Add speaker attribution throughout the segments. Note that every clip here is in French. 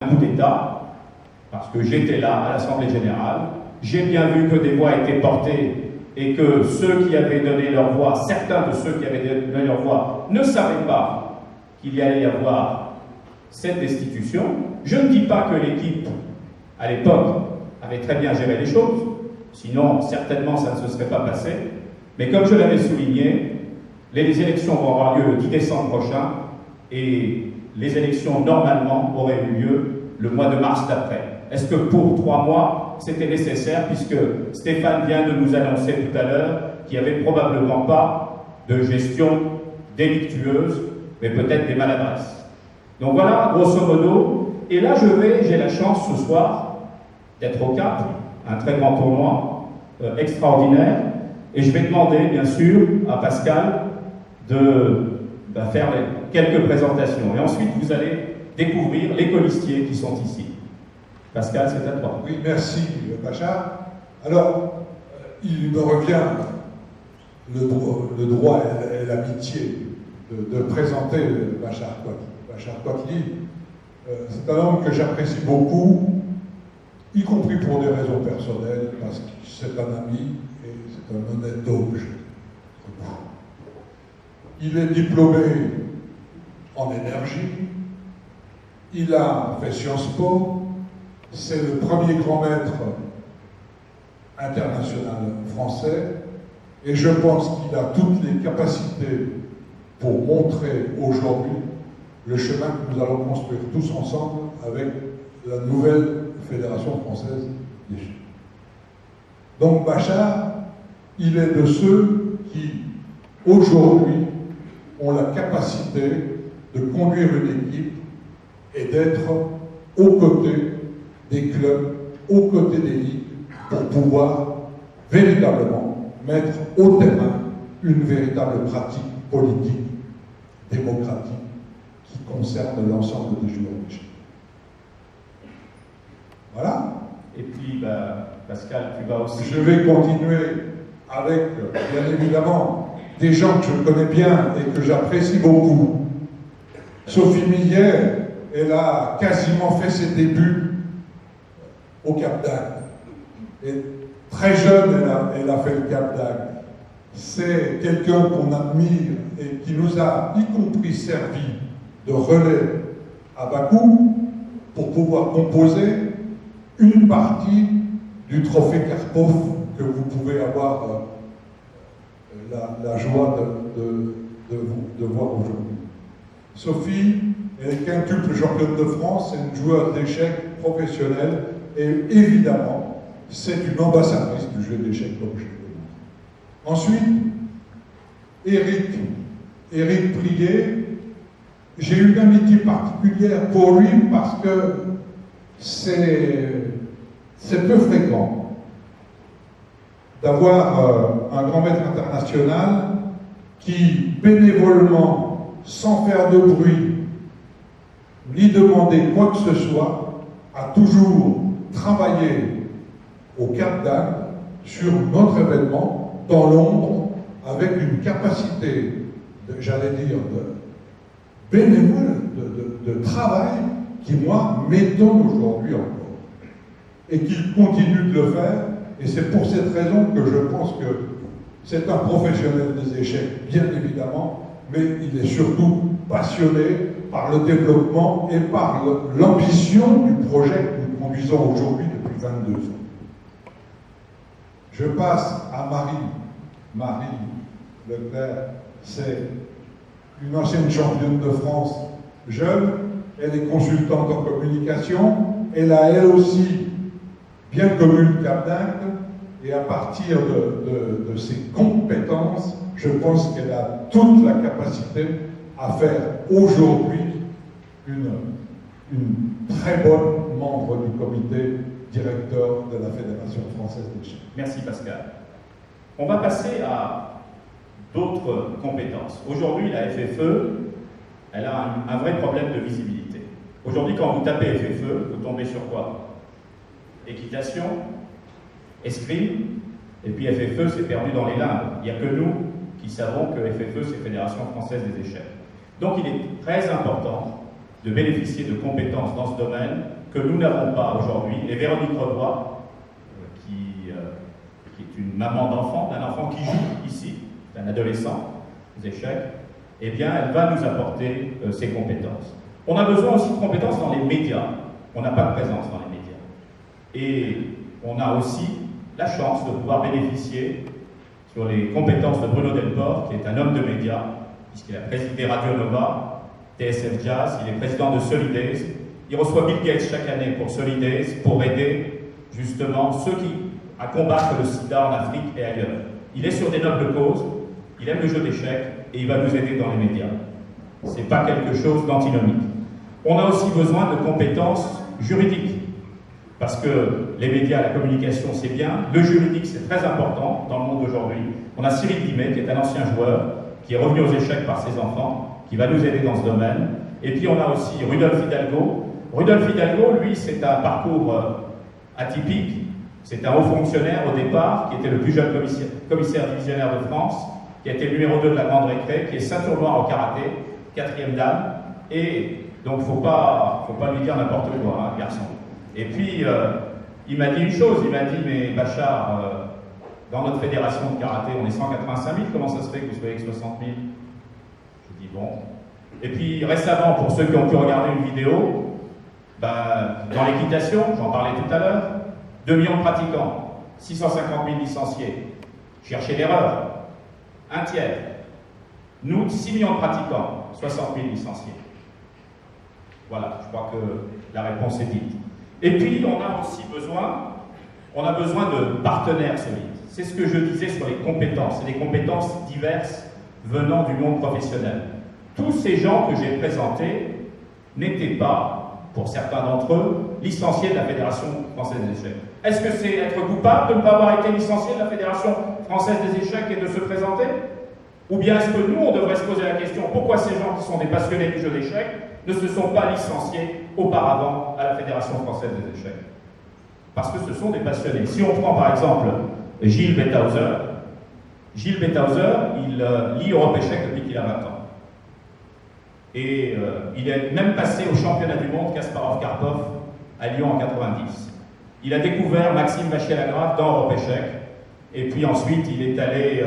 Speaker 1: un coup d'État, parce que j'étais là à l'Assemblée générale, j'ai bien vu que des voix étaient portées et que ceux qui avaient donné leur voix, certains de ceux qui avaient donné leur voix, ne savaient pas qu'il y allait y avoir cette destitution. Je ne dis pas que l'équipe, à l'époque, avait très bien géré les choses, sinon certainement ça ne se serait pas passé, mais comme je l'avais souligné, les élections vont avoir lieu le 10 décembre prochain et les élections normalement auraient eu lieu le mois de mars d'après. Est-ce que pour 3 mois, c'était nécessaire, puisque Stéphane vient de nous annoncer tout à l'heure qu'il n'y avait probablement pas de gestion délictueuse, mais peut-être des maladresses. Donc voilà, grosso modo, et là j'ai la chance ce soir d'être au Cap, un très grand tournoi extraordinaire, et je vais demander bien sûr à Pascal de faire quelques présentations. Et ensuite, vous allez découvrir les colistiers qui sont ici. Pascal, c'est à toi.
Speaker 2: Oui, merci, Bachar. Alors, il me revient le droit et l'amitié de présenter Bachar Kouachi. Bachar Kouachi, c'est un homme que j'apprécie beaucoup, y compris pour des raisons personnelles, parce que c'est un ami et c'est un honnête homme. Il est diplômé en énergie, il a fait Sciences Po, c'est le premier grand maître international français, et je pense qu'il a toutes les capacités pour montrer aujourd'hui le chemin que nous allons construire tous ensemble avec la nouvelle Fédération française d'échecs. Donc Bachar, il est de ceux qui, aujourd'hui, ont la capacité de conduire une équipe et d'être aux côtés des clubs, aux côtés des ligues, pour pouvoir véritablement mettre au terrain une véritable pratique politique, démocratique, qui concerne l'ensemble des joueurs d'échecs. Voilà.
Speaker 1: Et puis, Pascal, tu vas aussi...
Speaker 2: Je vais continuer avec, bien évidemment, des gens que je connais bien et que j'apprécie beaucoup. Sophie Millet, elle a quasiment fait ses débuts au Cap d'Agde. Et très jeune, elle a fait le Cap d'Agde. C'est quelqu'un qu'on admire et qui nous a, y compris, servi de relais à Bakou pour pouvoir composer une partie du trophée Karpov que vous pouvez avoir la joie de voir aujourd'hui. Sophie est quintuple championne de France, c'est une joueuse d'échecs professionnelle et évidemment, c'est une ambassadrice du jeu d'échecs comme je l'ai dit. Ensuite, Éric Prier, j'ai une amitié particulière pour lui parce que c'est peu fréquent d'avoir un grand maître international qui, bénévolement, sans faire de bruit, ni demander quoi que ce soit, a toujours travaillé au Cap d'Agde sur notre événement, dans l'ombre, avec une capacité, j'allais dire, de bénévole, de travail, qui, moi, m'étonne aujourd'hui encore. Et qu'il continue de le faire, et c'est pour cette raison que je pense que c'est un professionnel des échecs, bien évidemment, mais il est surtout passionné par le développement et par l'ambition du projet que nous conduisons aujourd'hui depuis 22 ans. Je passe à Marie Leclerc, c'est une ancienne championne de France jeune, elle est consultante en communication, elle a elle aussi bien connu le Cap d'Agde, et à partir de ses compétences, je pense qu'elle a toute la capacité à faire aujourd'hui une très bonne membre du comité directeur de la Fédération française d'échecs.
Speaker 1: Merci Pascal. On va passer à d'autres compétences. Aujourd'hui, la FFE, elle a un vrai problème de visibilité. Aujourd'hui, quand vous tapez FFE, vous tombez sur quoi? Équitation, escrime, et puis FFE s'est perdu dans les limbes. Il n'y a que nous qui savons que FFE, c'est Fédération française des échecs. Donc il est très important de bénéficier de compétences dans ce domaine que nous n'avons pas aujourd'hui. Et Véronique Redois, qui est une maman d'enfant, d'un enfant qui joue ici, d'un adolescent aux échecs, eh bien, elle va nous apporter ces compétences. On a besoin aussi de compétences dans les médias. On n'a pas de présence dans les médias. Et on a aussi la chance de pouvoir bénéficier sur les compétences de Bruno Delport, qui est un homme de médias, puisqu'il a présidé Radio Nova, TSF Jazz, il est président de Solidays. Il reçoit Bill Gates chaque année pour Solidays, pour aider justement ceux qui à combattre le sida en Afrique et ailleurs. Il est sur des nobles causes, il aime le jeu d'échecs et il va nous aider dans les médias. Ce n'est pas quelque chose d'antinomique. On a aussi besoin de compétences juridiques, parce que les médias, la communication, c'est bien. Le juridique, c'est très important dans le monde d'aujourd'hui. On a Cyril Dimet, qui est un ancien joueur, qui est revenu aux échecs par ses enfants, qui va nous aider dans ce domaine. Et puis on a aussi Rudolf Hidalgo. Rudolf Hidalgo, lui, c'est un parcours atypique. C'est un haut fonctionnaire au départ, qui était le plus jeune commissaire divisionnaire de France, qui a été le numéro 2 de la Grande Récré, qui est ceinture noire au karaté, 4e dan. Et donc, faut pas lui dire n'importe quoi, hein, garçon. Et puis, il m'a dit une chose, il m'a dit, mais Bachar, dans notre fédération de karaté, on est 185 000, comment ça se fait que vous soyez que 60 000? Je dis bon. Et puis, récemment, pour ceux qui ont pu regarder une vidéo, dans l'équitation, j'en parlais tout à l'heure, 2 millions de pratiquants, 650 000 licenciés. Cherchez l'erreur. Un tiers. Nous, 6 millions de pratiquants, 60 000 licenciés. Voilà, je crois que la réponse est dite. Et puis, on a aussi besoin de partenaires solides. C'est ce que je disais sur les compétences. C'est des compétences diverses venant du monde professionnel. Tous ces gens que j'ai présentés n'étaient pas, pour certains d'entre eux, licenciés de la Fédération française des échecs. Est-ce que c'est être coupable de ne pas avoir été licencié de la Fédération française des échecs et de se présenter? Ou bien est-ce que nous, on devrait se poser la question, pourquoi ces gens qui sont des passionnés du jeu d'échecs ne se sont pas licenciés auparavant à la Fédération française des échecs? Parce que ce sont des passionnés. Si on prend par exemple Gilles Bethauser, il lit Europe Échecs depuis qu'il a 20 ans. Et il est même passé au championnat du monde Kasparov-Karpov à Lyon en 90. Il a découvert Maxime Vachier-Lagrave dans Europe Échecs. Et puis ensuite, il est allé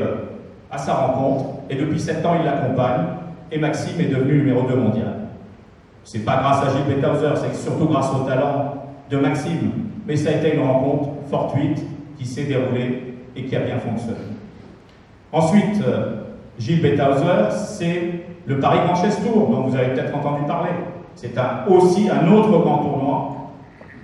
Speaker 1: à sa rencontre. Et depuis 7 ans, il l'accompagne. Et Maxime est devenu numéro 2 mondial. C'est pas grâce à Gilles Bethauser, c'est surtout grâce au talent de Maxime. Mais ça a été une rencontre fortuite qui s'est déroulée et qui a bien fonctionné. Ensuite, Gilles Bethauser, c'est le Paris Grand Chess Tour, dont vous avez peut-être entendu parler. C'est aussi un autre grand tournoi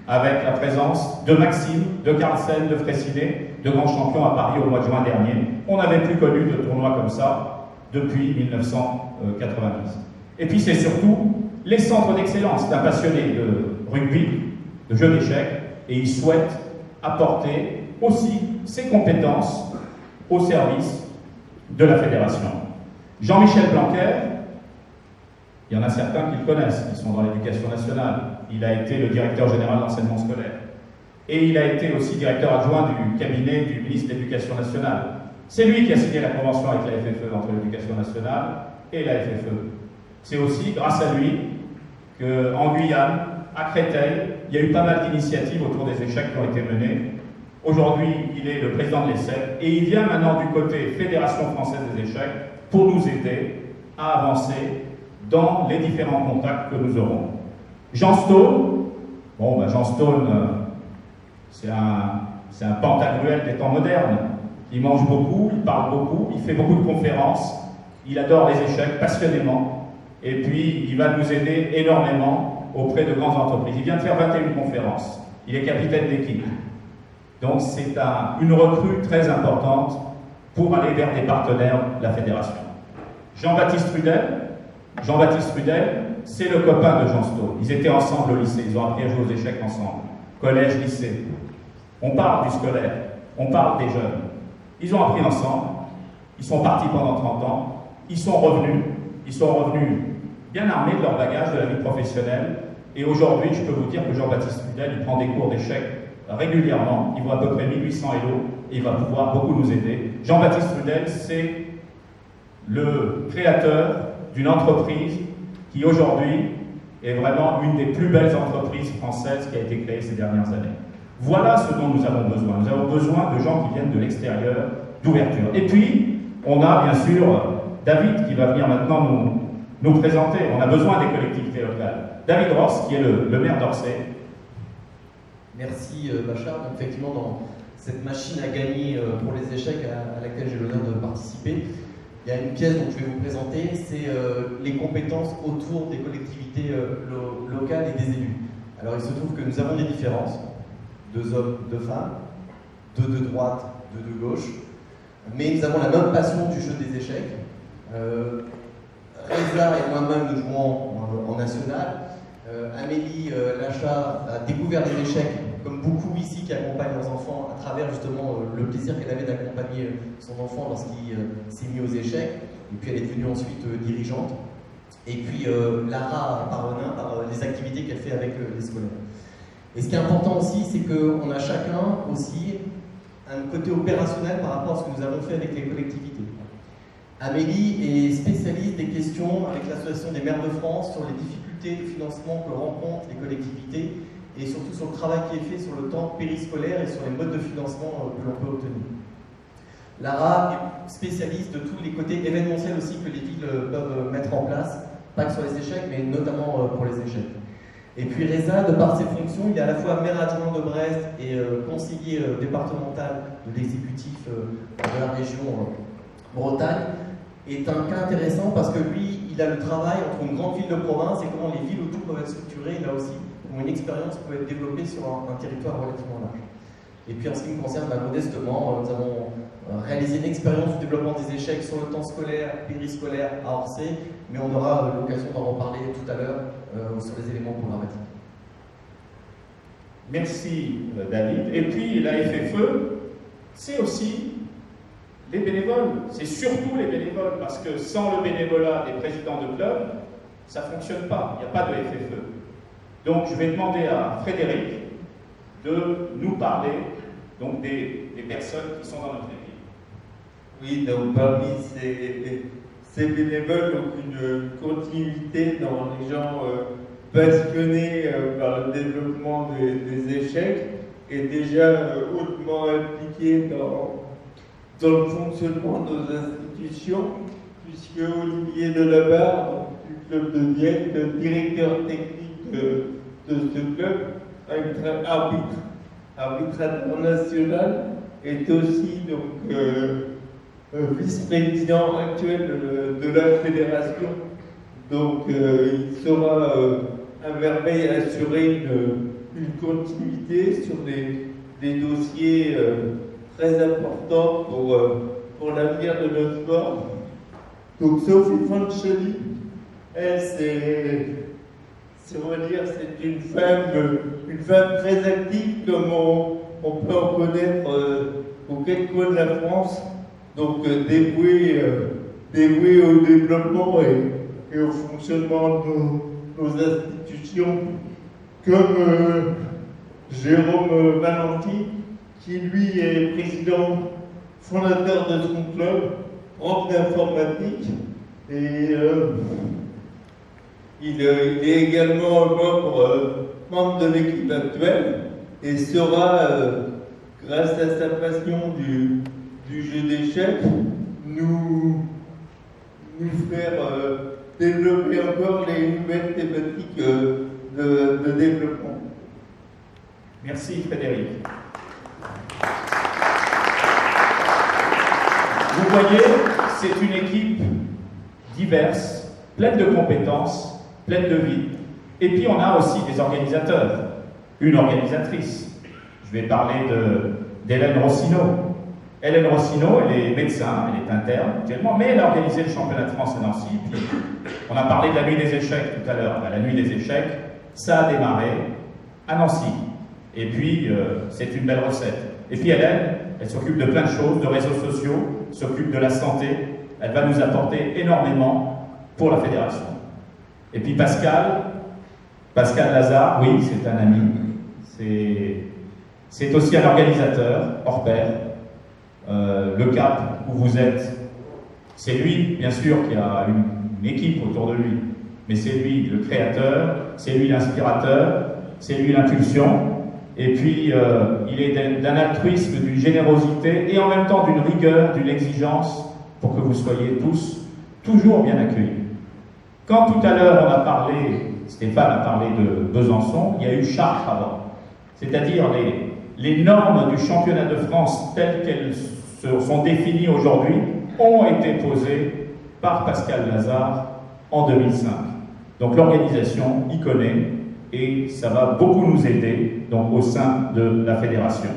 Speaker 1: avec la présence de Maxime, de Carlsen, de Freycinet, de grands champions à Paris au mois de juin dernier. On n'avait plus connu de tournoi comme ça depuis 1990. Et puis c'est surtout les centres d'excellence. C'est un passionné de rugby, de jeux d'échecs, et il souhaite apporter aussi ses compétences au service de la fédération. Jean-Michel Blanquer, il y en a certains qui le connaissent, qui sont dans l'éducation nationale. Il a été le directeur général d'enseignement scolaire. Et il a été aussi directeur adjoint du cabinet du ministre de l'Éducation nationale. C'est lui qui a signé la convention avec la FFE entre l'Éducation nationale et la FFE. C'est aussi grâce à lui qu'en Guyane, à Créteil, il y a eu pas mal d'initiatives autour des échecs qui ont été menées. Aujourd'hui, il est le président de l'ESSEC et il vient maintenant du côté Fédération française des échecs pour nous aider à avancer dans les différents contacts que nous aurons. Jean Stone, Jean Stone, c'est un pantagruel des temps modernes. Il mange beaucoup, il parle beaucoup, il fait beaucoup de conférences, il adore les échecs passionnément, et puis il va nous aider énormément auprès de grandes entreprises. Il vient de faire 21 conférences, il est capitaine d'équipe. Donc c'est une recrue très importante pour aller vers des partenaires de la fédération. Jean-Baptiste Rudel, c'est le copain de Jean Stone. Ils étaient ensemble au lycée, ils ont appris à jouer aux échecs ensemble. Collège, lycée. On parle du scolaire, on parle des jeunes. Ils ont appris ensemble, ils sont partis pendant 30 ans, ils sont revenus bien armés de leur bagage de la vie professionnelle. Et aujourd'hui, je peux vous dire que Jean-Baptiste Rudel, il prend des cours d'échecs régulièrement, il vaut à peu près 1800 élos et il va pouvoir beaucoup nous aider. Jean-Baptiste Rudel, c'est le créateur d'une entreprise qui aujourd'hui est vraiment une des plus belles entreprises françaises qui a été créée ces dernières années. Voilà ce dont nous avons besoin. Nous avons besoin de gens qui viennent de l'extérieur, d'ouverture. Et puis, on a bien sûr David qui va venir maintenant nous présenter. On a besoin des collectivités locales. David Ross, qui est le maire d'Orsay.
Speaker 3: Merci Bachar. Donc, effectivement, dans cette machine à gagner pour les échecs à laquelle j'ai l'honneur de participer, il y a une pièce dont je vais vous présenter, c'est les compétences autour des collectivités locales et des élus. Alors il se trouve que nous avons des différences, 2 hommes, 2 femmes, 2 de droite, 2 de gauche, mais nous avons la même passion du jeu des échecs. Reza et moi-même nous jouons en national. Amélie Lachard a découvert les échecs, comme beaucoup ici qui accompagnent leurs enfants, à travers justement le plaisir qu'elle avait d'accompagner son enfant lorsqu'il s'est mis aux échecs. Et puis elle est devenue ensuite dirigeante. Et puis Lara Paronin par les activités qu'elle fait avec les scolaires. Et ce qui est important aussi, c'est qu'on a chacun aussi un côté opérationnel par rapport à ce que nous avons fait avec les collectivités. Amélie est spécialiste des questions avec l'Association des maires de France sur les difficultés de financement que rencontrent les collectivités et surtout sur le travail qui est fait sur le temps périscolaire et sur les modes de financement que l'on peut obtenir. Lara est spécialiste de tous les côtés événementiels aussi que les villes peuvent mettre en place, pas que sur les échecs, mais notamment pour les échecs. Et puis Reza, de par ses fonctions, il est à la fois maire adjoint de Brest et conseiller départemental de l'exécutif de la région Bretagne, est un cas intéressant parce que lui, il a le travail entre une grande ville de province et comment les villes autour peuvent être structurées, là aussi, comment une expérience peut être développée sur un territoire relativement large. Et puis en ce qui me concerne, modestement, nous avons réalisé une expérience du développement des échecs sur le temps scolaire, périscolaire à Orsay, mais on aura l'occasion d'en reparler tout à l'heure sur les éléments programmatiques.
Speaker 1: Merci David. Et puis la FFE, c'est aussi les bénévoles, c'est surtout les bénévoles, parce que sans le bénévolat des présidents de club, ça ne fonctionne pas, il n'y a pas de FFE. Donc je vais demander à Frédéric de nous parler donc, des personnes qui sont dans notre équipe.
Speaker 4: Oui, donc parmi ces bénévoles, donc une continuité dans les gens passionnés par le développement des échecs et déjà hautement impliqués dans le fonctionnement de nos institutions, puisque Olivier Delabarre, du club de Vienne, le directeur technique de ce club, arbitre international, est aussi donc vice-président actuel de la fédération. Donc il sera à merveille assurer une continuité sur des dossiers très importants pour l'avenir de notre sport. Donc Sophie Fancelli, elle c'est une femme très active comme on peut en connaître aux quatre coins de la France, donc dévouée au développement et au fonctionnement de nos institutions, comme Jérôme Valenti, qui lui est président fondateur de son club, prof d'informatique, et il est également membre de l'équipe actuelle et sera, grâce à sa passion du jeu d'échecs, nous faire développer encore les nouvelles thématiques de développement.
Speaker 1: Merci Frédéric. Vous voyez, c'est une équipe diverse, pleine de compétences, pleine de vie. Et puis on a aussi des organisateurs, une organisatrice. Je vais parler d'Hélène Rossineau. Hélène Rossineau, elle est médecin, elle est interne actuellement, mais elle a organisé le championnat de France à Nancy. Puis on a parlé de la nuit des échecs tout à l'heure. La nuit des échecs, ça a démarré à Nancy. Et puis c'est une belle recette. Et puis Hélène, elle s'occupe de plein de choses, de réseaux sociaux, s'occupe de la santé. Elle va nous apporter énormément pour la fédération. Et puis Pascal Lazare, oui, c'est un ami. C'est aussi un organisateur hors pair. Le CAP où vous êtes, c'est lui, bien sûr, qui a une équipe autour de lui, mais c'est lui le créateur, c'est lui l'inspirateur, c'est lui l'impulsion, et puis il est d'un altruisme, d'une générosité, et en même temps d'une rigueur, d'une exigence, pour que vous soyez tous toujours bien accueillis. Quand tout à l'heure on a parlé, Stéphane a parlé de Besançon, il y a eu Chartres avant, c'est-à-dire les normes du championnat de France telles qu'elles sont définies aujourd'hui ont été posées par Pascal Lazare en 2005. Donc l'organisation y connaît et ça va beaucoup nous aider donc, au sein de la fédération.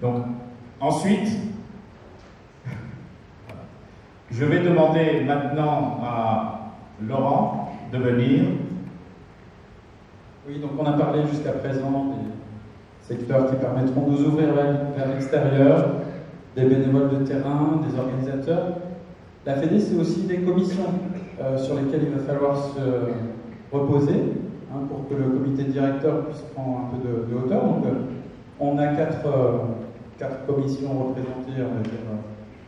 Speaker 1: Donc ensuite, je vais demander maintenant à Laurent de venir.
Speaker 5: Oui, donc on a parlé jusqu'à présent des secteurs qui permettront de nous ouvrir vers l'extérieur, des bénévoles de terrain, des organisateurs. La Fédé, c'est aussi des commissions sur lesquelles il va falloir se reposer pour que le comité directeur puisse prendre un peu de hauteur. Donc on a quatre commissions représentées, on va dire,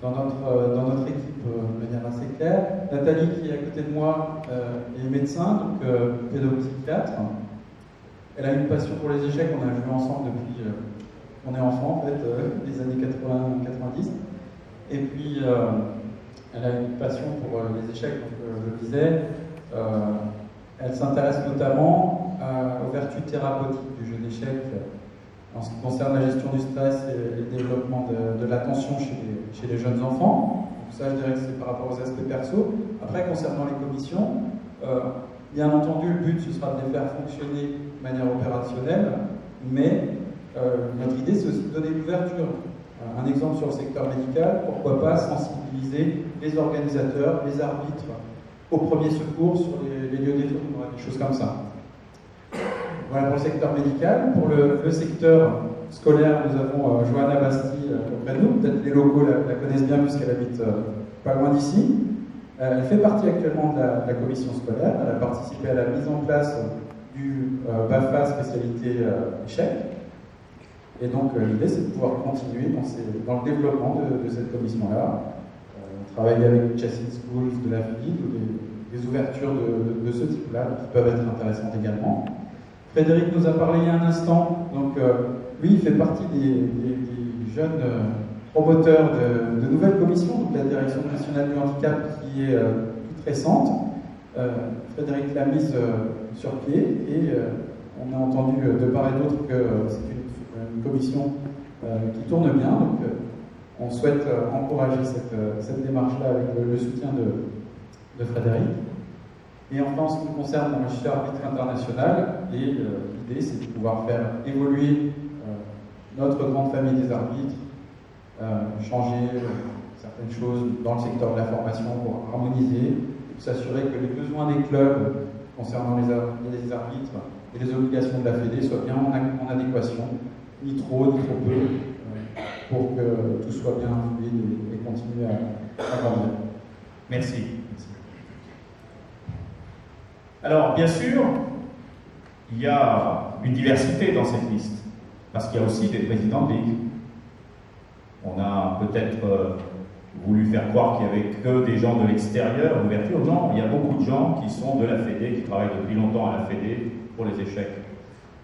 Speaker 5: dans notre équipe de manière assez claire. Nathalie, qui est à côté de moi, est médecin, donc pédopsychiatre. Elle a une passion pour les échecs, on a joué ensemble depuis qu'on est enfant, en fait, les années 80-90. Et puis, elle a une passion pour les échecs, donc je le disais. Elle s'intéresse notamment aux vertus thérapeutiques du jeu d'échecs en ce qui concerne la gestion du stress et le développement de l'attention chez les jeunes enfants. Donc ça, je dirais que c'est par rapport aux aspects perso. Après, concernant les commissions, bien entendu, le but, ce sera de les faire fonctionner de manière opérationnelle, mais notre idée, c'est aussi de donner l'ouverture. Un exemple sur le secteur médical, pourquoi pas sensibiliser les organisateurs, les arbitres au premier secours sur les lieux d'études, des choses comme ça. Voilà pour le secteur médical. Pour le secteur scolaire, nous avons Johanna Basti auprès de nous. Peut-être les locaux la connaissent bien puisqu'elle habite pas loin d'ici. Elle fait partie actuellement de la commission scolaire. Elle a participé à la mise en place du BAFA spécialité échec. Et donc l'idée, c'est de pouvoir continuer dans le développement de cette commission-là. Travailler avec Chassis Schools de la ville ou des ouvertures de ce type-là qui peuvent être intéressantes également. Frédéric nous a parlé il y a un instant, donc lui il fait partie des jeunes promoteurs de nouvelles commissions, donc la Direction nationale du handicap qui est toute récente. Frédéric l'a mise sur pied et on a entendu de part et d'autre que c'est une commission qui tourne bien, donc on souhaite encourager cette démarche-là avec le soutien de Frédéric. Et enfin, en ce qui concerne le chef arbitre international, l'idée c'est de pouvoir faire évoluer notre grande famille des arbitres, changer certaines choses dans le secteur de la formation pour harmoniser, pour s'assurer que les besoins des clubs concernant les arbitres et les obligations de la Fédé soient bien en adéquation, ni trop peu, pour que tout soit bien fluide et continue à grandir.
Speaker 1: Merci. Alors, bien sûr, il y a une diversité dans cette liste, parce qu'il y a aussi des présidents de ligue. On a peut-être voulu faire croire qu'il n'y avait que des gens de l'extérieur, l'ouverture. Non, il y a beaucoup de gens qui sont de la Fédé, qui travaillent depuis longtemps à la Fédé pour les échecs.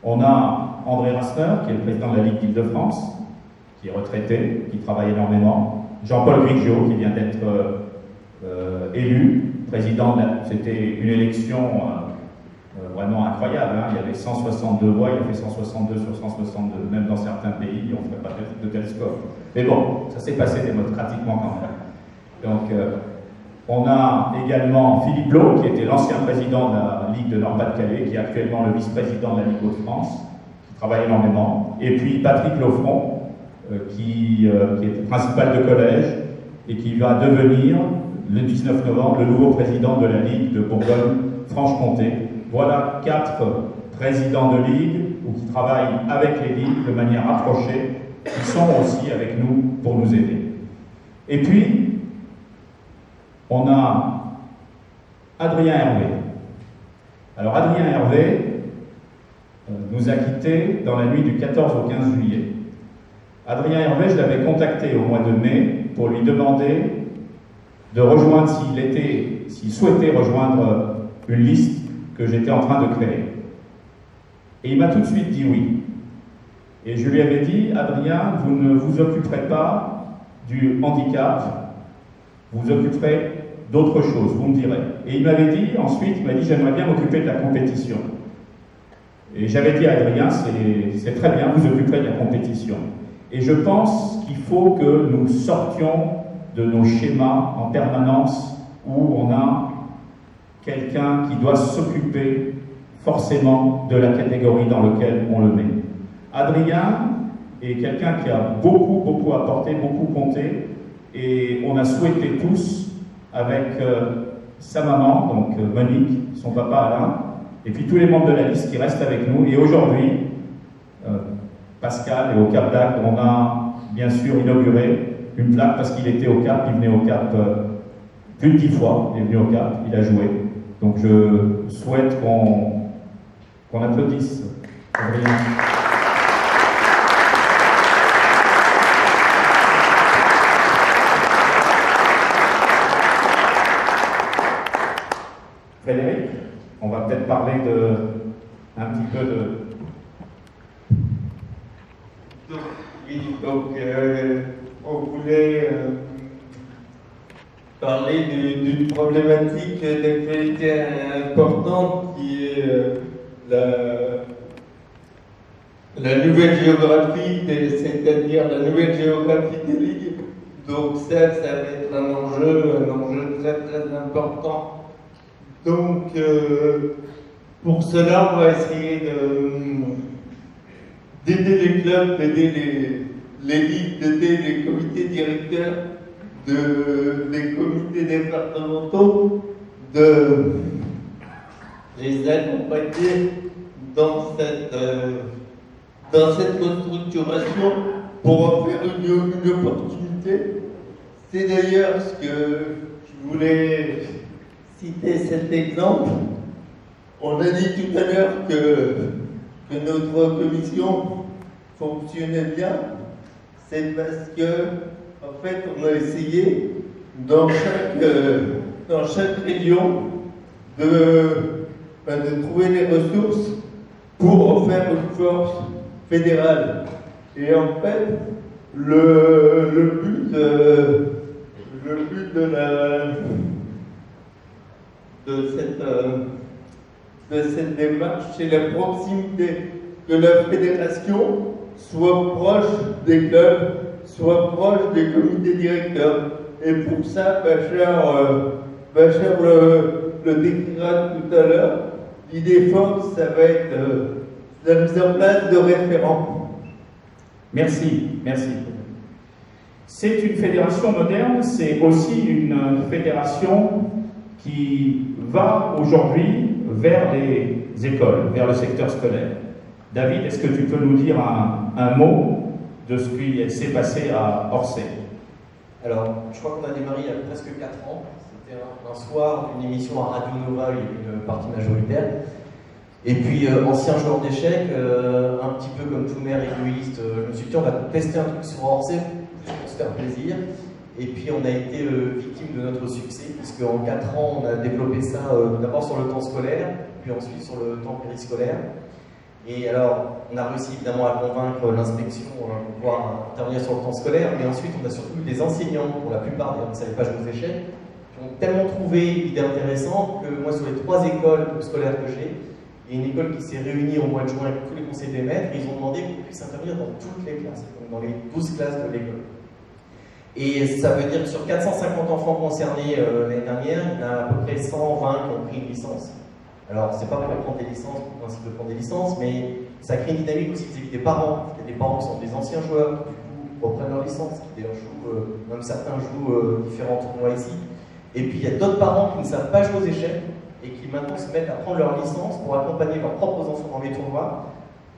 Speaker 1: On a André Rassner, qui est le président de la Ligue d'Île-de-France, qui est retraité, qui travaille énormément. Jean-Paul Grigio, qui vient d'être élu président. C'était une élection vraiment incroyable. Il y avait 162 voix, il a fait 162 sur 162. Même dans certains pays, on ne ferait pas de tel score. Mais bon, ça s'est passé démocratiquement quand même. Donc, on a également Philippe Blot, qui était l'ancien président de la Ligue de Nord-Pas-de-Calais, qui est actuellement le vice-président de la Ligue Hauts-de-France, qui travaille énormément. Et puis Patrick Lofron, qui est principal de collège et qui va devenir, le 19 novembre, le nouveau président de la Ligue de Bourgogne-Franche-Comté. Voilà 4 présidents de ligue ou qui travaillent avec les ligues de manière approchée, qui sont aussi avec nous pour nous aider. Et puis, on a Adrien Hervé. Alors Adrien Hervé nous a quittés dans la nuit du 14 au 15 juillet. Adrien Hervé, je l'avais contacté au mois de mai pour lui demander de rejoindre, s'il souhaitait rejoindre une liste que j'étais en train de créer. Et il m'a tout de suite dit oui. Et je lui avais dit, Adrien, vous ne vous occuperez pas du handicap, vous vous occuperez d'autre chose, vous me direz. Et il m'avait dit, ensuite, il m'a dit, j'aimerais bien m'occuper de la compétition. Et j'avais dit à Adrien, c'est très bien, vous occuperez de la compétition. Et je pense qu'il faut que nous sortions de nos schémas en permanence où on a quelqu'un qui doit s'occuper forcément de la catégorie dans laquelle on le met. Adrien est quelqu'un qui a beaucoup apporté, beaucoup compté, et on a souhaité tous, avec sa maman, donc Monique, son papa Alain, et puis tous les membres de la liste qui restent avec nous. Et aujourd'hui, Pascal et au Cap d'Agde, on a bien sûr inauguré une plaque parce qu'il était au Cap, il venait au Cap plus de 10 fois, il est venu au Cap, il a joué. Donc je souhaite qu'on applaudisse Adrien. Frédéric, on va peut-être parler un petit peu de...
Speaker 4: On voulait parler d'une problématique d'actualité importante qui est la nouvelle géographie, c'est-à-dire la nouvelle géographie des ligues. Donc ça va être un enjeu très important. Donc pour cela, on va essayer d'aider les clubs, d'aider les ligues, d'aider les comités directeurs des comités départementaux, de les accompagner dans cette restructuration pour en faire une opportunité. C'est d'ailleurs ce que je voulais citer cet exemple. On a dit tout à l'heure que notre commission fonctionnait bien. C'est parce que, en fait, on a essayé dans chaque région de trouver les ressources pour en faire une force fédérale. Et en fait, le but de cette démarche, c'est la proximité, que la fédération soit proche des clubs, soit proche des comités directeurs. Et pour ça, Bachar le décrira tout à l'heure. L'idée forte, ça va être la mise en place de référents.
Speaker 1: Merci. C'est une fédération moderne, c'est aussi une fédération qui va aujourd'hui vers les écoles, vers le secteur scolaire. David, est-ce que tu peux nous dire un mot de ce qui s'est passé à Orsay?
Speaker 3: Alors, je crois qu'on a démarré il y a presque 4 ans. C'était un soir, une émission à Radio Nova, il y avait une partie majoritaire. Et puis, ancien joueur d'échecs, un petit peu comme tout maire égoïste, je me suis dit, on va tester un truc sur Orsay, juste pour se faire plaisir. Et puis, on a été victime de notre succès, puisque en 4 ans, on a développé ça d'abord sur le temps scolaire, puis ensuite sur le temps périscolaire. Et alors, on a réussi évidemment à convaincre l'inspection pour pouvoir intervenir sur le temps scolaire, mais ensuite, on a surtout eu des enseignants, pour la plupart d'ailleurs, qui ne savaient pas jouer aux échecs, qui ont tellement trouvé l'idée intéressante que moi, sur les 3 écoles scolaires que j'ai, il y a une école qui s'est réunie au mois de juin avec tous les conseils des maîtres, et ils ont demandé qu'on puisse intervenir dans toutes les classes, donc dans les 12 classes de l'école. Et ça veut dire que sur 450 enfants concernés l'année dernière, il y en a à peu près 120 qui ont pris une licence. Alors, c'est pas pour prendre des licences, pour le principe de prendre des licences, mais ça crée une dynamique aussi vis-à-vis des parents. Il y a des parents qui sont des anciens joueurs, qui du coup reprennent leur licence, qui d'ailleurs jouent, même certains jouent différents tournois ici. Et puis il y a d'autres parents qui ne savent pas jouer aux échecs et qui maintenant se mettent à prendre leur licence pour accompagner leurs propres enfants dans les tournois.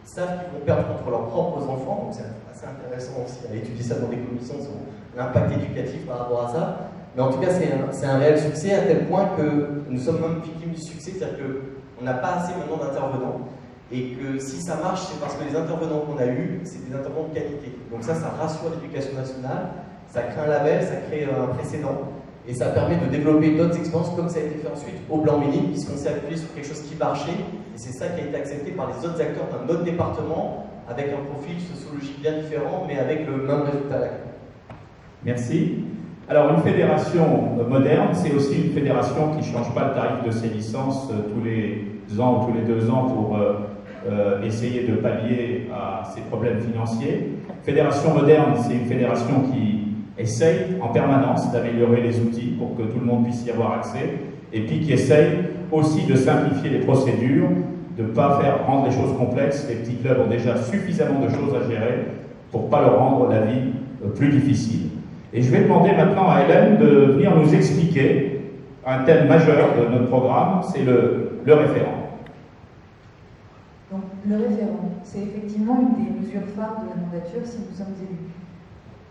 Speaker 3: Ils savent qu'ils vont perdre contre leurs propres enfants, donc c'est assez intéressant aussi à étudier ça dans des commissions sur l'impact éducatif par rapport à ça. Mais en tout cas, c'est un réel succès à tel point que nous sommes même victimes du succès, c'est-à-dire qu'on n'a pas assez maintenant d'intervenants. et que si ça marche, c'est parce que les intervenants qu'on a eus, c'est des intervenants de qualité. Donc ça rassure l'éducation nationale, ça crée un label, ça crée un précédent, et ça permet de développer d'autres expériences comme ça a été fait ensuite au Blanc-Ménil, puisqu'on s'est appuyé sur quelque chose qui marchait, et c'est ça qui a été accepté par les autres acteurs d'un autre département, avec un profil sociologique bien différent, mais avec le même résultat à la clé.
Speaker 1: Merci. Alors, une fédération moderne, c'est aussi une fédération qui ne change pas le tarif de ses licences tous les ans ou tous les 2 ans pour essayer de pallier à ses problèmes financiers. Fédération moderne, c'est une fédération qui essaye en permanence d'améliorer les outils pour que tout le monde puisse y avoir accès, et puis qui essaye aussi de simplifier les procédures, de ne pas faire rendre les choses complexes. Les petits clubs ont déjà suffisamment de choses à gérer pour ne pas leur rendre la vie plus difficile. Et je vais demander maintenant à Hélène de venir nous expliquer un thème majeur de notre programme, c'est le référent.
Speaker 6: Donc, le référent, c'est effectivement une des mesures phares de la mandature si nous sommes élus.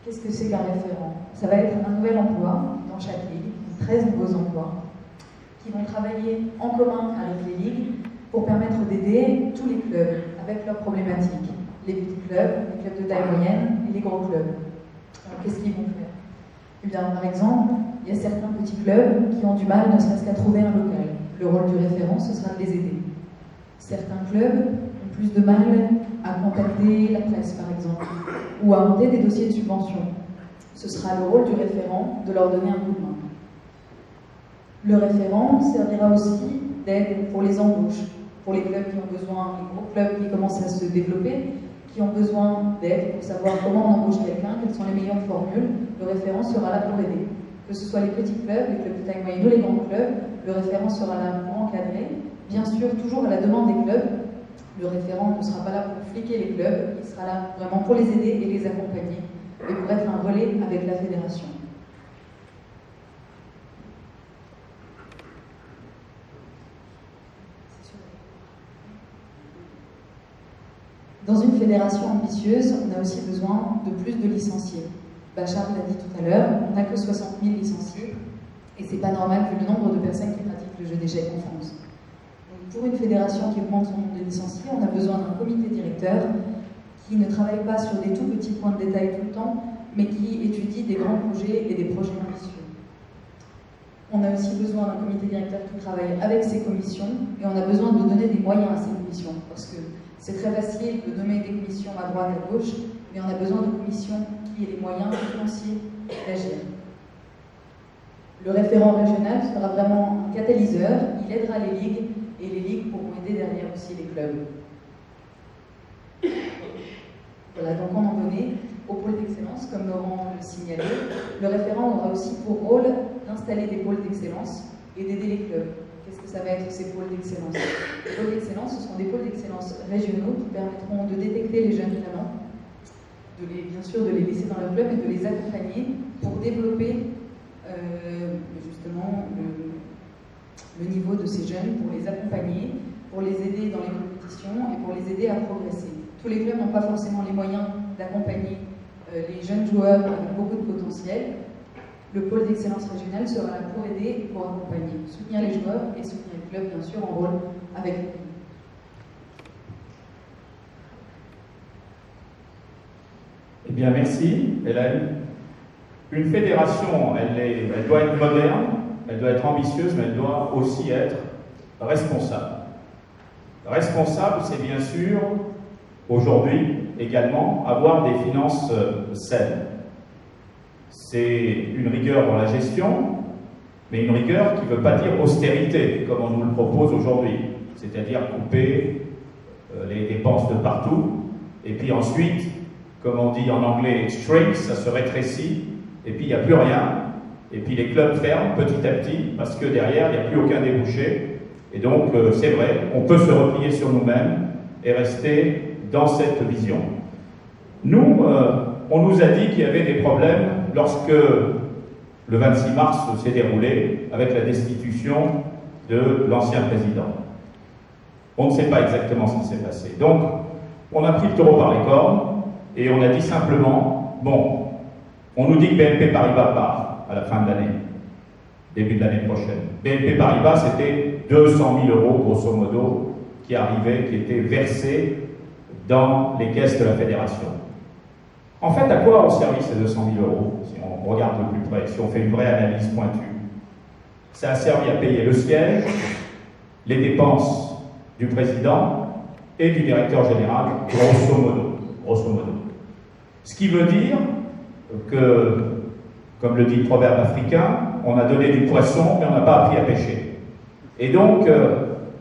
Speaker 6: Qu'est-ce que c'est qu'un référent? Ça va être un nouvel emploi dans chaque ligue, 13 nouveaux emplois, qui vont travailler en commun avec les ligues pour permettre d'aider tous les clubs avec leurs problématiques. Les petits clubs, les clubs de taille moyenne et les gros clubs. Alors, qu'est-ce qu'ils vont faire? Eh bien, par exemple, il y a certains petits clubs qui ont du mal ne serait-ce qu'à trouver un local. Le rôle du référent, ce sera de les aider. Certains clubs ont plus de mal à contacter la presse, par exemple, ou à monter des dossiers de subvention. Ce sera le rôle du référent de leur donner un coup de main. Le référent servira aussi d'aide pour les embauches, pour les clubs qui ont besoin, les gros clubs qui commencent à se développer, qui ont besoin d'aide pour savoir comment on embauche quelqu'un, quelles sont les meilleures formules. Le référent sera là pour aider. Que ce soit les petits clubs, les clubs de taille moyenne ou les grands clubs, le référent sera là pour encadrer. Bien sûr, toujours à la demande des clubs. Le référent ne sera pas là pour fliquer les clubs, il sera là vraiment pour les aider et les accompagner, et pour être un relais avec la fédération. Dans une fédération ambitieuse, on a aussi besoin de plus de licenciés. Bachar l'a dit tout à l'heure, on n'a que 60 000 licenciés, et c'est pas normal vu le nombre de personnes qui pratiquent le jeu d'échecs en France. Donc, pour une fédération qui augmente son nombre de licenciés, on a besoin d'un comité directeur qui ne travaille pas sur des tout petits points de détail tout le temps, mais qui étudie des grands projets et des projets ambitieux. On a aussi besoin d'un comité directeur qui travaille avec ses commissions, et on a besoin de donner des moyens à ces commissions, parce que c'est très facile de nommer des commissions à droite, à gauche, mais on a besoin de commissions qui aient les moyens financiers d'agir. Le référent régional sera vraiment un catalyseur, il aidera les ligues, et les ligues pourront aider derrière aussi les clubs. Voilà, donc on en venait au pôle d'excellence, comme Laurent le signalait. Le référent aura aussi pour rôle d'installer des pôles d'excellence et d'aider les clubs. Qu'est-ce que ça va être ces pôles d'excellence? Les pôles d'excellence, ce sont des pôles d'excellence régionaux qui permettront de détecter les jeunes talents, bien sûr de les laisser dans leur club et de les accompagner pour développer justement le niveau de ces jeunes, pour les accompagner, pour les aider dans les compétitions et pour les aider à progresser. Tous les clubs n'ont pas forcément les moyens d'accompagner les jeunes joueurs avec beaucoup de potentiel. Le pôle d'excellence régionale sera là pour aider et pour accompagner, soutenir les joueurs et soutenir les clubs, bien sûr, en rôle avec les pays.
Speaker 1: Eh bien, merci, Hélène. Une fédération, elle doit être moderne, elle doit être ambitieuse, mais elle doit aussi être responsable. Responsable, c'est bien sûr, aujourd'hui, également, avoir des finances saines. C'est une rigueur dans la gestion, mais une rigueur qui ne veut pas dire austérité, comme on nous le propose aujourd'hui. C'est-à-dire couper les dépenses de partout, et puis ensuite, comme on dit en anglais, shrink, ça se rétrécit, et puis il n'y a plus rien, et puis les clubs ferment petit à petit, parce que derrière, il n'y a plus aucun débouché. Et donc, c'est vrai, on peut se replier sur nous-mêmes et rester dans cette vision. Nous, on nous a dit qu'il y avait des problèmes lorsque le 26 mars s'est déroulé avec la destitution de l'ancien président. On ne sait pas exactement ce qui s'est passé. Donc, on a pris le taureau par les cornes et on a dit simplement, bon, on nous dit que BNP Paribas part à la fin de l'année, début de l'année prochaine. BNP Paribas, c'était 200 000 € grosso modo qui arrivaient, qui étaient versés dans les caisses de la fédération. En fait, à quoi ont servi ces 200 000 euros, si on regarde de plus près, si on fait une vraie analyse pointue? Ça a servi à payer le siège, les dépenses du président et du directeur général, grosso modo. Grosso modo. Ce qui veut dire que, comme le dit le proverbe africain, on a donné du poisson, mais on n'a pas appris à pêcher. Et donc,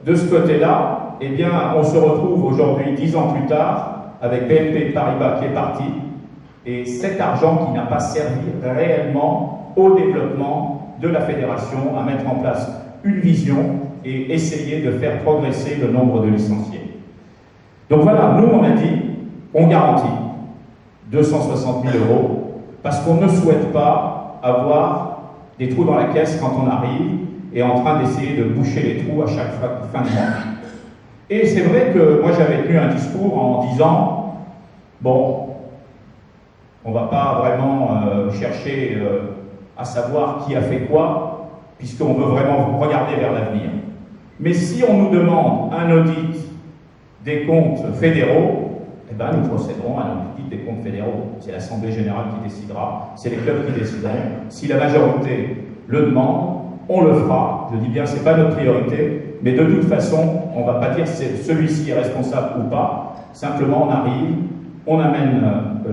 Speaker 1: de ce côté-là, eh bien, on se retrouve aujourd'hui, 10 ans plus tard, avec BNP Paribas qui est parti, et cet argent qui n'a pas servi réellement au développement de la fédération, à mettre en place une vision et essayer de faire progresser le nombre de licenciés. Donc voilà, nous on a dit, on garantit 260 000 euros, parce qu'on ne souhaite pas avoir des trous dans la caisse quand on arrive et en train d'essayer de boucher les trous à chaque fin de mois. Et c'est vrai que moi j'avais tenu un discours en disant, bon, on ne va pas vraiment chercher à savoir qui a fait quoi, puisqu'on veut vraiment regarder vers l'avenir. Mais si on nous demande un audit des comptes fédéraux, eh ben, nous procéderons à un audit des comptes fédéraux. C'est l'Assemblée Générale qui décidera, c'est les clubs qui décideront. Si la majorité le demande, on le fera. Je dis bien, ce n'est pas notre priorité, mais de toute façon, on ne va pas dire si celui-ci est responsable ou pas. Simplement, on arrive, on amène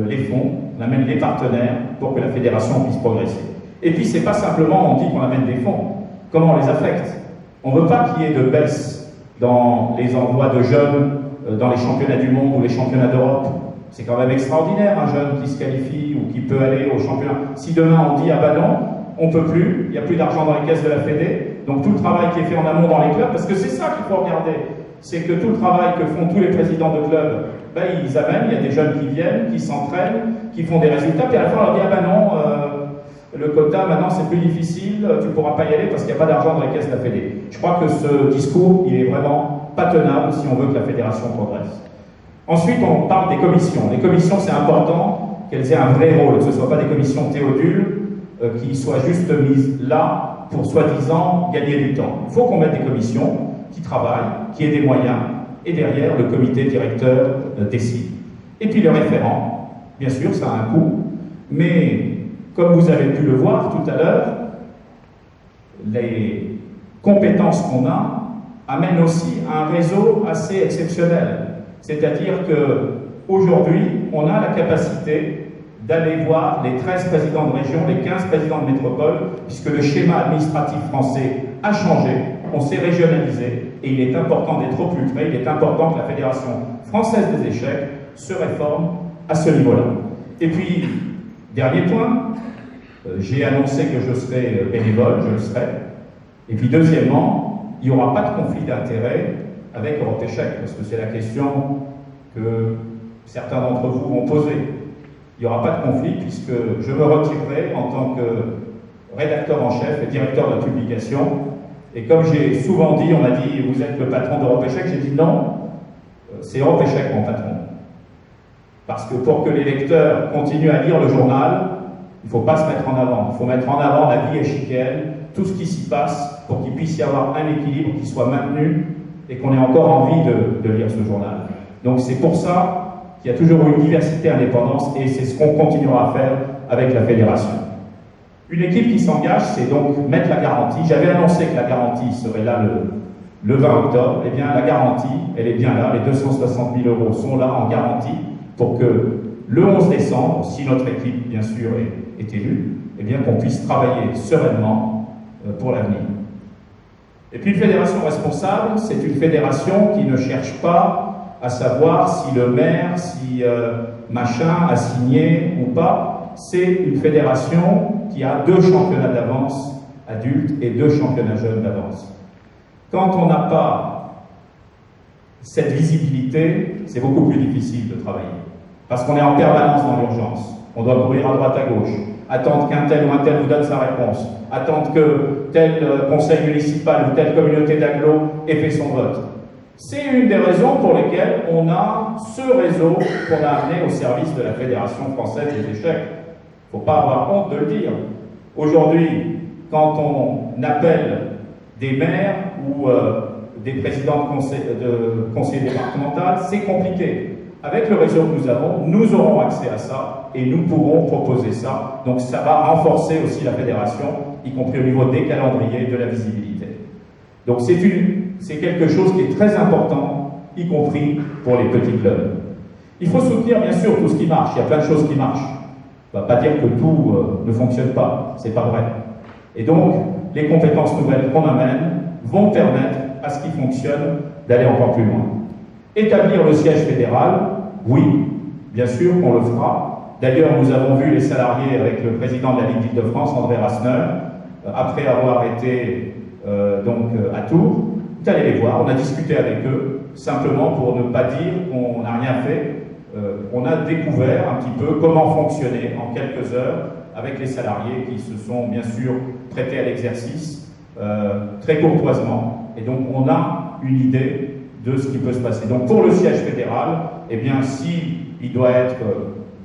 Speaker 1: les fonds, on amène les partenaires pour que la fédération puisse progresser. Et puis, ce n'est pas simplement on dit qu'on amène des fonds. Comment on les affecte? On ne veut pas qu'il y ait de baisse dans les envois de jeunes dans les championnats du monde ou les championnats d'Europe. C'est quand même extraordinaire, un jeune qui se qualifie ou qui peut aller au championnat. Si demain on dit, ah ben non, on ne peut plus, il n'y a plus d'argent dans les caisses de la Fédé, donc tout le travail qui est fait en amont dans les clubs, parce que c'est ça qu'il faut regarder, c'est que tout le travail que font tous les présidents de clubs, ben, ils amènent, il y a des jeunes qui viennent, qui s'entraînent, qui font des résultats, puis à la fin on leur dit, ah ben non, le quota maintenant c'est plus difficile, tu ne pourras pas y aller parce qu'il n'y a pas d'argent dans les caisses de la Fédé. Je crois que ce discours, il est vraiment pas tenable si on veut que la fédération progresse. Ensuite, on parle des commissions. Les commissions, c'est important qu'elles aient un vrai rôle, que ce ne soient pas des commissions théodules qui soient juste mises là pour soi-disant gagner du temps. Il faut qu'on mette des commissions qui travaillent, qui aient des moyens, et derrière, le comité directeur décide. Et puis le référent, bien sûr, ça a un coût, mais comme vous avez pu le voir tout à l'heure, les compétences qu'on a amènent aussi un réseau assez exceptionnel. C'est-à-dire qu'aujourd'hui, on a la capacité d'aller voir les 13 présidents de région, les 15 présidents de métropole, puisque le schéma administratif français a changé, on s'est régionalisé, et il est important d'être au plus près, il est important que la Fédération française des échecs se réforme à ce niveau-là. Et puis, dernier point, j'ai annoncé que je serai bénévole, je le serai. Et puis deuxièmement, il n'y aura pas de conflit d'intérêts avec Europe Échecs, parce que c'est la question que certains d'entre vous m'ont posée. Il n'y aura pas de conflit puisque je me retirerai en tant que rédacteur en chef et directeur de publication. Et comme j'ai souvent dit, on m'a dit, vous êtes le patron d'Europe Échecs, j'ai dit non, c'est Europe Échecs mon patron. Parce que pour que les lecteurs continuent à lire le journal, il ne faut pas se mettre en avant. Il faut mettre en avant la vie échiquienne, tout ce qui s'y passe, pour qu'il puisse y avoir un équilibre qui soit maintenu et qu'on ait encore envie de lire ce journal. Donc c'est pour ça qu'il y a toujours eu une diversité indépendance et c'est ce qu'on continuera à faire avec la fédération. Une équipe qui s'engage, c'est donc mettre la garantie. J'avais annoncé que la garantie serait là le 20 octobre. Eh bien, la garantie, elle est bien là. Les 260 000 euros sont là en garantie pour que le 11 décembre, si notre équipe, bien sûr, est élue, eh bien qu'on puisse travailler sereinement pour l'avenir. Et puis, une fédération responsable, c'est une fédération qui ne cherche pas à savoir si le maire, si machin a signé ou pas. C'est une fédération qui a 2 championnats d'avance adultes et 2 championnats jeunes d'avance. Quand on n'a pas cette visibilité, c'est beaucoup plus difficile de travailler. Parce qu'on est en permanence dans l'urgence. On doit courir à droite, à gauche, attendre qu'un tel ou un tel vous donne sa réponse, attendre que tel conseil municipal ou telle communauté d'agglo ait fait son vote. C'est une des raisons pour lesquelles on a ce réseau qu'on a amené au service de la Fédération française des échecs. Il ne faut pas avoir honte de le dire. Aujourd'hui, quand on appelle des maires ou des présidents de conseils départementaux, c'est compliqué. Avec le réseau que nous avons, nous aurons accès à ça et nous pourrons proposer ça. Donc ça va renforcer aussi la fédération, y compris au niveau des calendriers et de la visibilité. Donc c'est quelque chose qui est très important, y compris pour les petits clubs. Il faut soutenir bien sûr tout ce qui marche, il y a plein de choses qui marchent. On ne va pas dire que tout ne fonctionne pas, c'est pas vrai. Et donc, les compétences nouvelles qu'on amène vont permettre à ce qui fonctionne d'aller encore plus loin. Établir le siège fédéral, oui, bien sûr qu'on le fera. D'ailleurs, nous avons vu les salariés avec le président de la Ligue d'Île-de-France, André Rasseneur, après avoir été à Tours. Vous allez les voir, on a discuté avec eux, simplement pour ne pas dire qu'on n'a rien fait. On a découvert un petit peu comment fonctionner en quelques heures avec les salariés qui se sont bien sûr prêtés à l'exercice très courtoisement. Et donc on a une idée de ce qui peut se passer. Donc pour le siège fédéral, eh bien si il doit être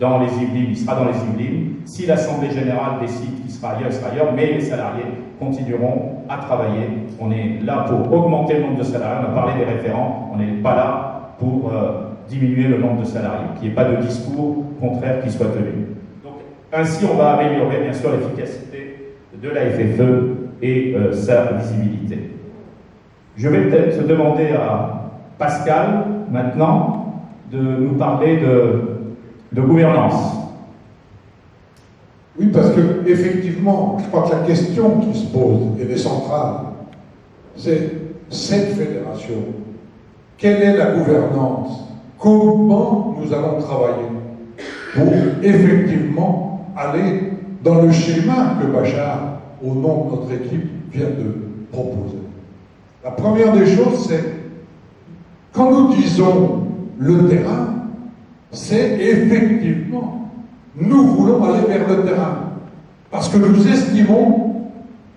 Speaker 1: dans les Yvelines, il sera dans les Yvelines. Si l'Assemblée Générale décide qu'il sera ailleurs, il sera ailleurs, mais les salariés continueront à travailler. On est là pour augmenter le nombre de salariés, on a parlé des référents, on n'est pas là pour diminuer le nombre de salariés, qu'il n'y ait pas de discours contraire qui soit tenu. Donc, ainsi, on va améliorer bien sûr l'efficacité de la FFE et sa visibilité. Je vais peut-être demander à Pascal, maintenant, de nous parler de gouvernance.
Speaker 2: Oui, parce que effectivement, je crois que la question qui se pose, et elle est centrale, c'est cette fédération. Quelle est la gouvernance? Comment nous allons travailler pour effectivement aller dans le schéma que Bachar, au nom de notre équipe, vient de proposer? La première des choses, c'est quand nous disons le terrain, c'est effectivement, nous voulons aller vers le terrain. Parce que nous estimons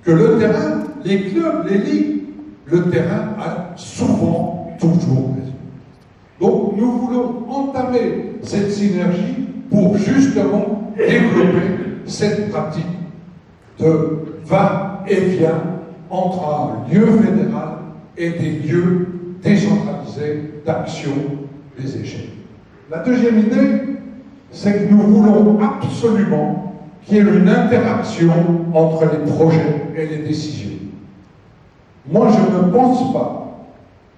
Speaker 2: que le terrain, les clubs, les ligues, le terrain a souvent toujours raison. Donc nous voulons entamer cette synergie pour justement développer cette pratique de va-et-vient entre un lieu fédéral et des lieux décentralisés d'action des échecs. La deuxième idée, c'est que nous voulons absolument qu'il y ait une interaction entre les projets et les décisions. Moi, je ne pense pas,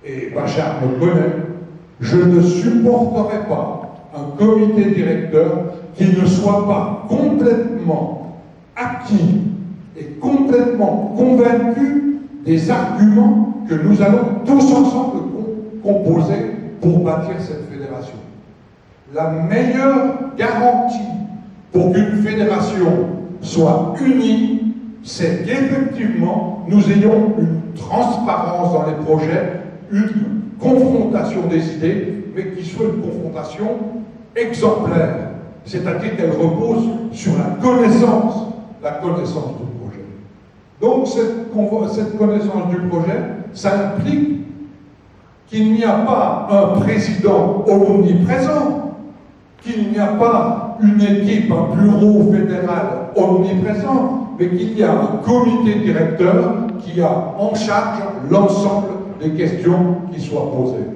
Speaker 2: et Bachar me connaît, je ne supporterai pas un comité directeur qui ne soit pas complètement acquis et complètement convaincu des arguments que nous allons tous ensemble composer pour bâtir cette fédération. La meilleure garantie pour qu'une fédération soit unie, c'est qu'effectivement nous ayons une transparence dans les projets, une confrontation des idées, mais qui soit une confrontation exemplaire, c'est-à-dire qu'elle repose sur la connaissance du projet. Donc cette connaissance du projet, ça implique qu'il n'y a pas un président omniprésent, qu'il n'y a pas une équipe, un bureau fédéral omniprésent, mais qu'il y a un comité directeur qui a en charge l'ensemble des questions qui soient posées.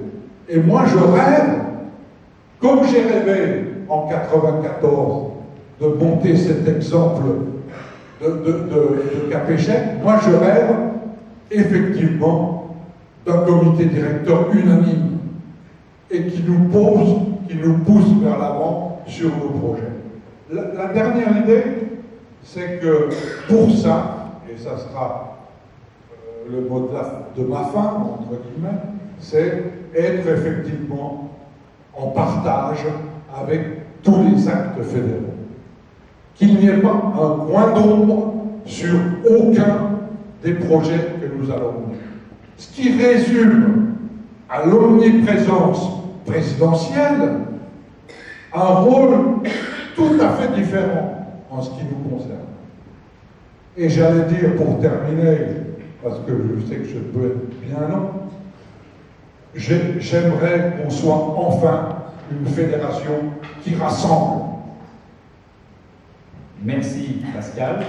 Speaker 2: Et moi, je rêve, comme j'ai rêvé en 1994 de monter cet exemple de Cap-Échec, moi je rêve effectivement d'un comité directeur unanime et qui nous pousse vers l'avant sur nos projets. La dernière idée, c'est que pour ça, et ça sera le mot de ma fin, entre guillemets, c'est être effectivement en partage avec tous les actes fédéraux. Qu'il n'y ait pas un coin d'ombre sur aucun des projets que nous allons mener. Ce qui résume à l'omniprésence présidentielle un rôle tout à fait différent en ce qui nous concerne. Et j'allais dire pour terminer, parce que je sais que je peux être bien long, j'aimerais qu'on soit enfin une fédération qui rassemble.
Speaker 1: Merci Pascal.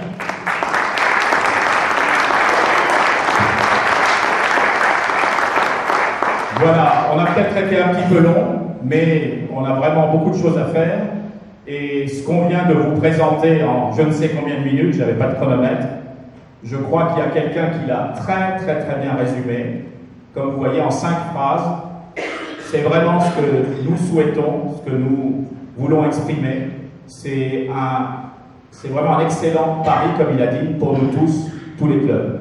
Speaker 1: Voilà, on a peut-être été un petit peu long, mais on a vraiment beaucoup de choses à faire. Et ce qu'on vient de vous présenter en je ne sais combien de minutes, je n'avais pas de chronomètre, je crois qu'il y a quelqu'un qui l'a très bien résumé. Comme vous voyez, en 5 phrases, c'est vraiment ce que nous souhaitons, ce que nous voulons exprimer. C'est vraiment un excellent pari, comme il a dit, pour nous tous, tous les clubs.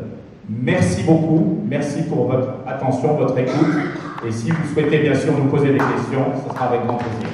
Speaker 1: Merci beaucoup, merci pour votre attention, votre écoute. Et si vous souhaitez bien sûr nous poser des questions, ce sera avec grand plaisir.